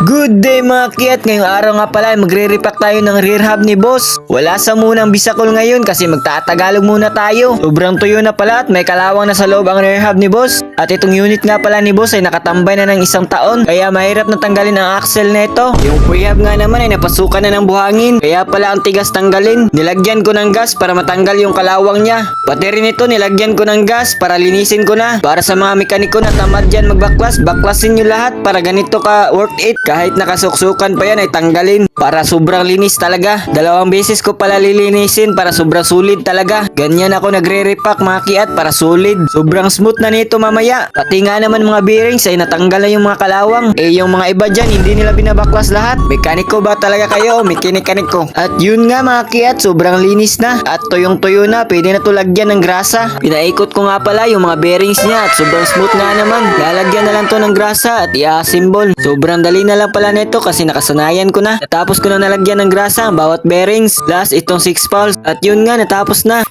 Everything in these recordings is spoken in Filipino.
Good day mga kiat, ngayong araw nga pala magre-repack tayo ng rear hub ni boss. Wala sa munang bisakol ngayon kasi magtatagalog muna tayo. Sobrang tuyo na pala at may kalawang na sa loob ang rear hub ni boss. At itong unit nga pala ni boss ay nakatambay na ng 1 taon, kaya mahirap na tanggalin ang axle na ito. Yung pre-hub nga naman ay napasukan na ng buhangin, kaya pala ang tigas tanggalin. Nilagyan ko ng gas para matanggal yung kalawang niya. Pati rin ito nilagyan ko ng gas para linisin ko na. Para sa mga mekaniko na tamad dyan magbaklas, baklasin nyo lahat para ganito ka worth it. Kahit nakasuksukan pa yan ay tanggalin para sobrang linis talaga. 2 beses ko pala lilinisin para sobrang solid talaga. Ganyan ako nagre-repack mga kiat para solid. Sobrang smooth na nito mamaya. Pati nga naman mga bearings ay natanggal na yung mga kalawang. Yung mga iba dyan hindi nila binabaklas lahat. Mekaniko ba talaga kayo? Mekaniko. At yun nga mga kiat, sobrang linis na. At tuyong-tuyo na, pwede na to lagyan ng grasa. Pinaikot ko nga pala yung mga bearings niya at sobrang smooth nga naman. Lalagyan na lang to ng grasa at i-assemble. Sobrang dali na lang pala nito kasi nakasanayan ko na. Natapos ko na nalagyan ng grasa ang bawat bearings. Plus itong 6 pulse. At yun nga, natapos na.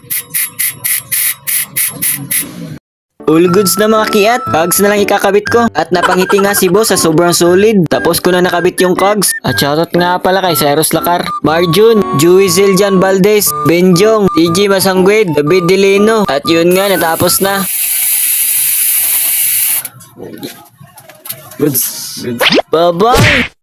All goods na mga kiat. Cogs na lang ikakabit ko. At napangiti nga si boss sa sobrang solid. Tapos ko na nakabit yung cogs. At shoutout nga pala kay Cyrus Lacar, Marjun, Joey Ziljan Valdez, Benjong, TG Masangwed, David Deleno. At yun nga, natapos na. Goods. Bye-bye!